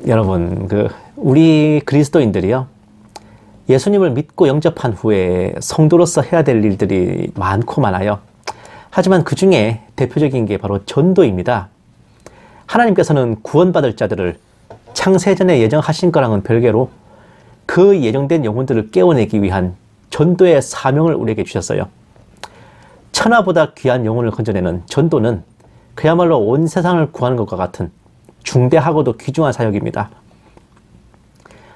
여러분, 우리 그리스도인들이요, 예수님을 믿고 영접한 후에 성도로서 해야 될 일들이 많고 많아요. 하지만 그 중에 대표적인 게 바로 전도입니다. 하나님께서는 구원받을 자들을 창세전에 예정하신 거랑은 별개로 그 예정된 영혼들을 깨워내기 위한 전도의 사명을 우리에게 주셨어요. 천하보다 귀한 영혼을 건져내는 전도는 그야말로 온 세상을 구하는 것과 같은 중대하고도 귀중한 사역입니다.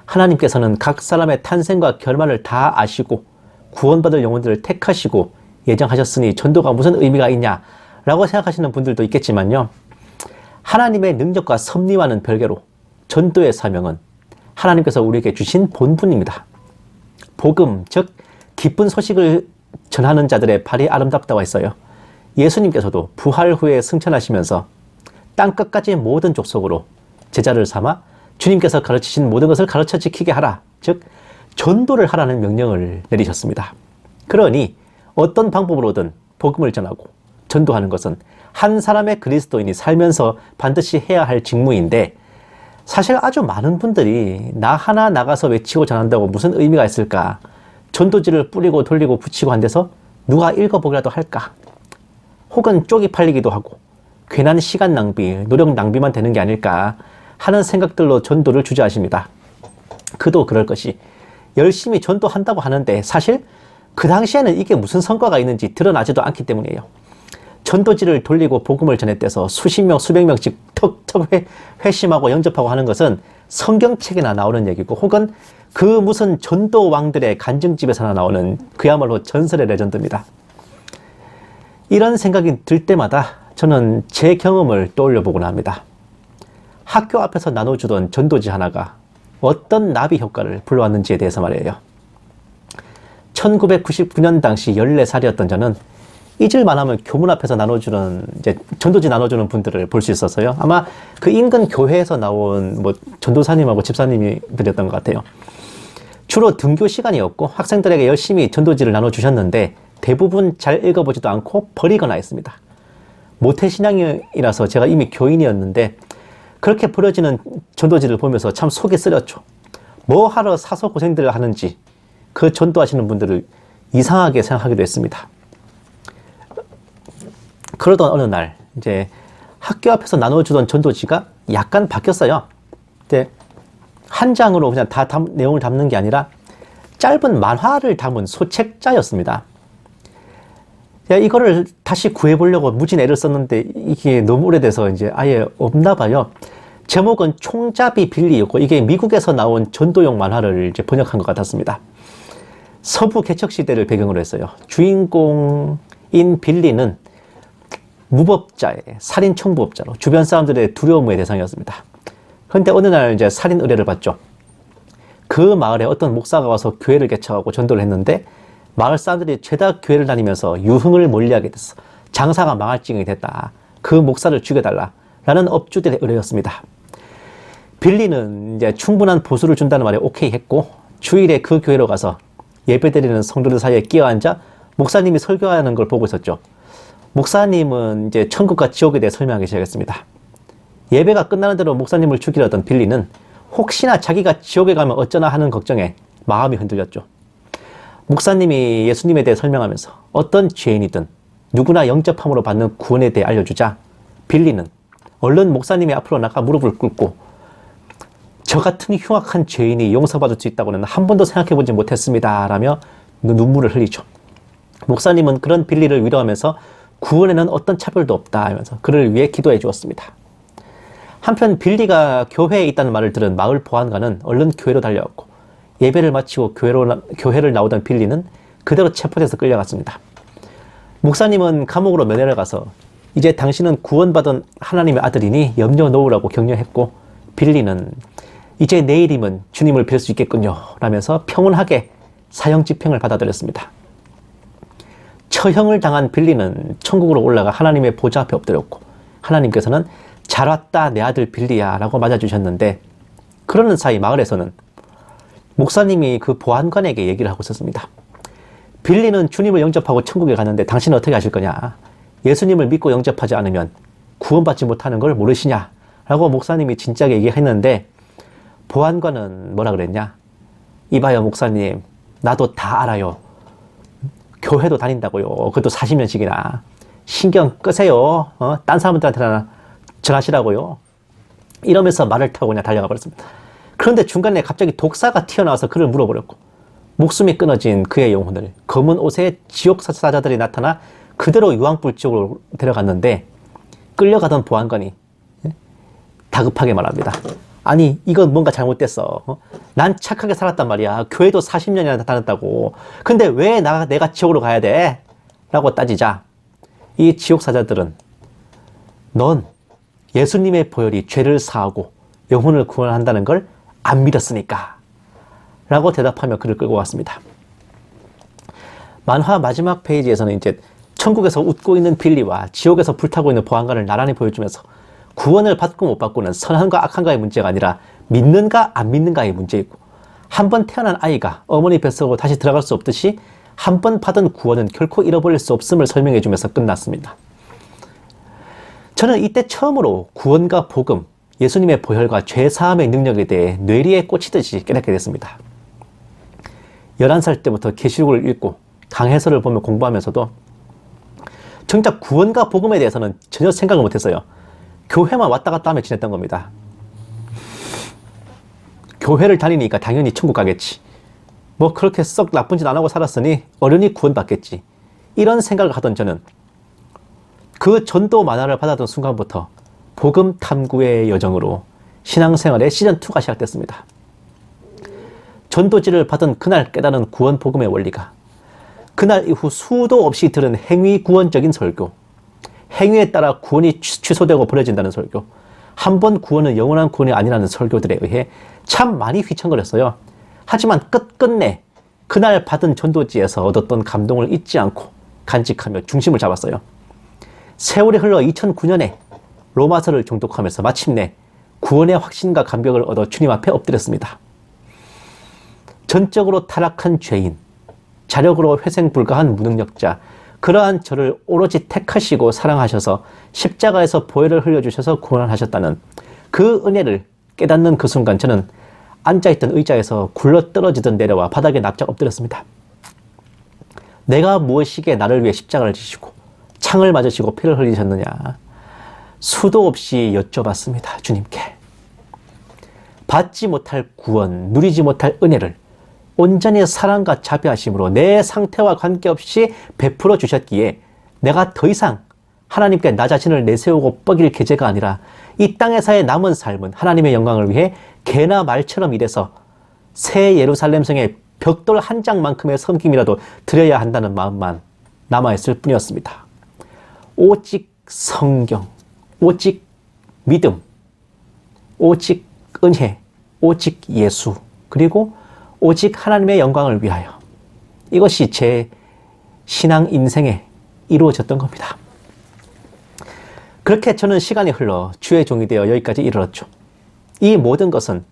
하나님께서는 각 사람의 탄생과 결말을 다 아시고 구원받을 영혼들을 택하시고 예정하셨으니 전도가 무슨 의미가 있냐라고 생각하시는 분들도 있겠지만요. 하나님의 능력과 섭리와는 별개로 전도의 사명은 하나님께서 우리에게 주신 본분입니다. 복음, 즉 기쁜 소식을 전하는 자들의 발이 아름답다고 했어요. 예수님께서도 부활 후에 승천하시면서 땅끝까지 모든 족속으로 제자를 삼아 주님께서 가르치신 모든 것을 가르쳐 지키게 하라. 즉 전도를 하라는 명령을 내리셨습니다. 그러니 어떤 방법으로든 복음을 전하고 전도하는 것은 한 사람의 그리스도인이 살면서 반드시 해야 할 직무인데, 사실 아주 많은 분들이 나 하나 나가서 외치고 전한다고 무슨 의미가 있을까? 전도지를 뿌리고 돌리고 붙이고 한 데서 누가 읽어보기라도 할까? 혹은 쪽이 팔리기도 하고 괜한 시간 낭비, 노력 낭비만 되는 게 아닐까 하는 생각들로 전도를 주저하십니다. 그도 그럴 것이 열심히 전도한다고 하는데 사실 그 당시에는 이게 무슨 성과가 있는지 드러나지도 않기 때문이에요. 전도지를 돌리고 복음을 전했대서 수십 명, 수백 명씩 턱턱 회심하고 영접하고 하는 것은 성경책에나 나오는 얘기고, 혹은 그 무슨 전도 왕들의 간증집에서나 나오는 그야말로 전설의 레전드입니다. 이런 생각이 들 때마다 저는 제 경험을 떠올려 보곤 합니다. 학교 앞에서 나눠주던 전도지 하나가 어떤 나비 효과를 불러왔는지에 대해서 말이에요. 1999년 당시 14살이었던 저는 잊을만 하면 교문 앞에서 나눠주는, 전도지 나눠주는 분들을 볼 수 있었어요. 아마 그 인근 교회에서 나온 전도사님하고 집사님들이었던 것 같아요. 주로 등교 시간이었고 학생들에게 열심히 전도지를 나눠주셨는데 대부분 잘 읽어보지도 않고 버리거나 했습니다. 모태신앙이라서 제가 이미 교인이었는데 그렇게 버려지는 전도지를 보면서 참 속이 쓰렸죠. 뭐 하러 사서 고생들을 하는지 그 전도하시는 분들을 이상하게 생각하기도 했습니다. 그러던 어느 날 학교 앞에서 나눠주던 전도지가 약간 바뀌었어요. 근데 한 장으로 그냥 다 내용을 담는 게 아니라 짧은 만화를 담은 소책자였습니다. 이거를 다시 구해보려고 무진 애를 썼는데 이게 너무 오래돼서 아예 없나 봐요. 제목은 총잡이 빌리였고 이게 미국에서 나온 전도용 만화를 번역한 것 같았습니다. 서부 개척시대를 배경으로 했어요. 주인공인 빌리는 무법자의 살인 청부업자로 주변 사람들의 두려움의 대상이었습니다. 그런데 어느 날 살인 의뢰를 받죠. 그 마을에 어떤 목사가 와서 교회를 개척하고 전도를 했는데 마을 사람들이 죄다 교회를 다니면서 유흥을 몰리하게 됐어. 장사가 망할 지경이 됐다. 그 목사를 죽여달라 라는 업주들의 의뢰였습니다. 빌리는 충분한 보수를 준다는 말에 오케이 했고 주일에 그 교회로 가서 예배드리는 성도들 사이에 끼어앉아 목사님이 설교하는 걸 보고 있었죠. 목사님은 천국과 지옥에 대해 설명하기 시작했습니다. 예배가 끝나는 대로 목사님을 죽이려던 빌리는 혹시나 자기가 지옥에 가면 어쩌나 하는 걱정에 마음이 흔들렸죠. 목사님이 예수님에 대해 설명하면서 어떤 죄인이든 누구나 영접함으로 받는 구원에 대해 알려주자 빌리는 얼른 목사님의 앞으로 나가 무릎을 꿇고 저 같은 흉악한 죄인이 용서받을 수 있다고는 한 번도 생각해보지 못했습니다 라며 눈물을 흘리죠. 목사님은 그런 빌리를 위로하면서 구원에는 어떤 차별도 없다 하면서 그를 위해 기도해 주었습니다. 한편 빌리가 교회에 있다는 말을 들은 마을 보안관은 얼른 교회로 달려왔고 예배를 마치고 교회를 나오던 빌리는 그대로 체포돼서 끌려갔습니다. 목사님은 감옥으로 면회를 가서 이제 당신은 구원받은 하나님의 아들이니 염려 놓으라고 격려했고 빌리는 이제 내일이면 주님을 뵐 수 있겠군요 라면서 평온하게 사형 집행을 받아들였습니다. 처형을 당한 빌리는 천국으로 올라가 하나님의 보좌 앞에 엎드렸고 하나님께서는 잘 왔다 내 아들 빌리야 라고 맞아주셨는데, 그러는 사이 마을에서는 목사님이 그 보안관에게 얘기를 하고 있었습니다. 빌리는 주님을 영접하고 천국에 가는데 당신은 어떻게 하실 거냐? 예수님을 믿고 영접하지 않으면 구원받지 못하는 걸 모르시냐? 라고 목사님이 진작에 얘기했는데 보안관은 뭐라 그랬냐? 이봐요, 목사님. 나도 다 알아요. 교회도 다닌다고요. 그것도 40년씩이나. 신경 끄세요. 딴 사람들한테나 전하시라고요. 이러면서 말을 타고 그냥 달려가 버렸습니다. 그런데 중간에 갑자기 독사가 튀어나와서 그를 물어버렸고, 목숨이 끊어진 그의 영혼을 검은 옷에 지옥 사자들이 나타나 그대로 유황불 지옥으로 데려갔는데, 끌려가던 보안관이 다급하게 말합니다. 아니, 이건 뭔가 잘못됐어. 난 착하게 살았단 말이야. 교회도 40년이나 다녔다고. 근데 왜 내가 지옥으로 가야 돼? 라고 따지자, 이 지옥 사자들은 넌 예수님의 보혈이 죄를 사하고 영혼을 구원한다는 걸 안 믿었으니까 라고 대답하며 그를 끌고 갔습니다. 만화 마지막 페이지에서는 이제 천국에서 웃고 있는 빌리와 지옥에서 불타고 있는 보안관을 나란히 보여주면서 구원을 받고 못 받고는 선한과 악한가의 문제가 아니라 믿는가 안 믿는가의 문제이고, 한 번 태어난 아이가 어머니 뱃속으로 다시 들어갈 수 없듯이 한 번 받은 구원은 결코 잃어버릴 수 없음을 설명해 주면서 끝났습니다. 저는 이때 처음으로 구원과 복음, 예수님의 보혈과 죄사함의 능력에 대해 뇌리에 꽂히듯이 깨닫게 됐습니다. 11살 때부터 계시록을 읽고 강해설을 보며 공부하면서도 정작 구원과 복음에 대해서는 전혀 생각을 못했어요. 교회만 왔다 갔다 하며 지냈던 겁니다. 교회를 다니니까 당연히 천국 가겠지. 뭐 그렇게 썩 나쁜 짓 안 하고 살았으니 어련히 구원받겠지. 이런 생각을 하던 저는 그 전도 만화를 받았던 순간부터 복음 탐구의 여정으로 신앙생활의 시즌2가 시작됐습니다. 전도지를 받은 그날 깨달은 구원 복음의 원리가 그날 이후 수도 없이 들은 행위 구원적인 설교, 행위에 따라 구원이 취소되고 버려진다는 설교, 한 번 구원은 영원한 구원이 아니라는 설교들에 의해 참 많이 휘청거렸어요. 하지만 끝끝내 그날 받은 전도지에서 얻었던 감동을 잊지 않고 간직하며 중심을 잡았어요. 세월이 흘러 2009년에 로마서를 정독하면서 마침내 구원의 확신과 감격을 얻어 주님 앞에 엎드렸습니다. 전적으로 타락한 죄인, 자력으로 회생 불가한 무능력자, 그러한 저를 오로지 택하시고 사랑하셔서 십자가에서 보혈을 흘려주셔서 구원하셨다는 그 은혜를 깨닫는 그 순간 저는 앉아있던 의자에서 굴러떨어지듯 내려와 바닥에 납작 엎드렸습니다. 내가 무엇이기에 나를 위해 십자가를 지시고 창을 맞으시고 피를 흘리셨느냐, 수도 없이 여쭤봤습니다. 주님께. 받지 못할 구원, 누리지 못할 은혜를 온전히 사랑과 자비하심으로 내 상태와 관계없이 베풀어 주셨기에 내가 더 이상 하나님께 나 자신을 내세우고 뻐길 계제가 아니라 이 땅에서의 남은 삶은 하나님의 영광을 위해 개나 말처럼 일해서 새 예루살렘 성의 벽돌 한 장만큼의 섬김이라도 드려야 한다는 마음만 남아있을 뿐이었습니다. 오직 성경, 오직 믿음, 오직 은혜, 오직 예수, 그리고 오직 하나님의 영광을 위하여, 이것이 제 신앙 인생에 이루어졌던 겁니다. 그렇게 저는 시간이 흘러 주의 종이 되어 여기까지 이르렀죠. 이 모든 것은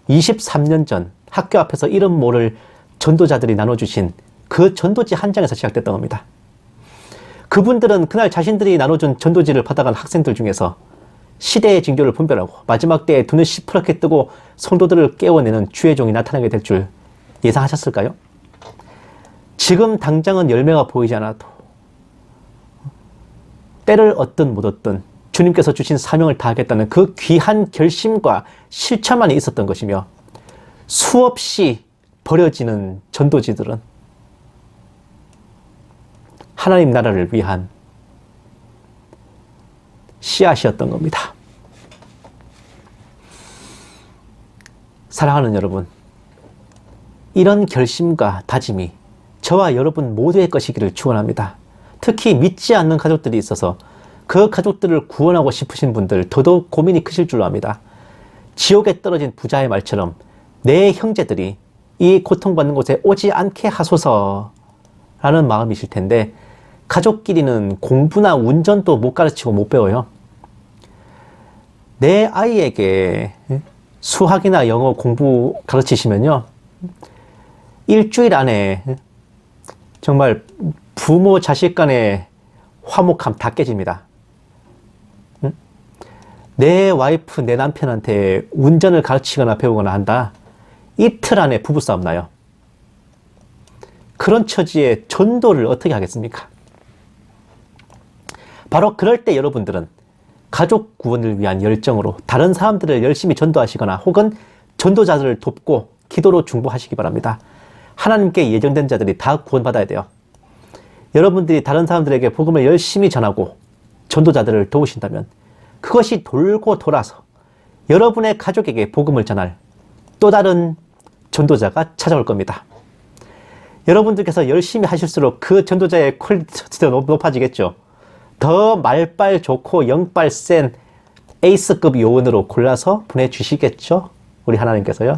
23년 전 학교 앞에서 이름 모를 전도자들이 나눠주신 그 전도지 한 장에서 시작됐던 겁니다. 그분들은 그날 자신들이 나눠준 전도지를 받아간 학생들 중에서 시대의 징조를 분별하고 마지막 때에 눈을 시퍼렇게 뜨고 성도들을 깨워내는 주의 종이 나타나게 될 줄 예상하셨을까요? 지금 당장은 열매가 보이지 않아도 때를 얻든 못 얻든 주님께서 주신 사명을 다하겠다는 그 귀한 결심과 실천만이 있었던 것이며, 수없이 버려지는 전도지들은 하나님 나라를 위한 씨앗이었던 겁니다. 사랑하는 여러분, 이런 결심과 다짐이 저와 여러분 모두의 것이기를 축원합니다. 특히 믿지 않는 가족들이 있어서 그 가족들을 구원하고 싶으신 분들 더더욱 고민이 크실 줄로 압니다. 지옥에 떨어진 부자의 말처럼 내 형제들이 이 고통받는 곳에 오지 않게 하소서라는 마음이실 텐데, 가족끼리는 공부나 운전도 못 가르치고 못 배워요. 내 아이에게 수학이나 영어 공부 가르치시면요, 일주일 안에 정말 부모 자식 간의 화목함 다 깨집니다. 내 와이프, 내 남편한테 운전을 가르치거나 배우거나 한다. 이틀 안에 부부싸움 나요. 그런 처지에 전도를 어떻게 하겠습니까? 바로 그럴 때 여러분들은 가족 구원을 위한 열정으로 다른 사람들을 열심히 전도하시거나 혹은 전도자들을 돕고 기도로 중보하시기 바랍니다. 하나님께 예정된 자들이 다 구원받아야 돼요. 여러분들이 다른 사람들에게 복음을 열심히 전하고 전도자들을 도우신다면 그것이 돌고 돌아서 여러분의 가족에게 복음을 전할 또 다른 전도자가 찾아올 겁니다. 여러분들께서 열심히 하실수록 그 전도자의 퀄리티도 높아지겠죠. 더 말빨 좋고 영빨 센 에이스급 요원으로 골라서 보내주시겠죠? 우리 하나님께서요.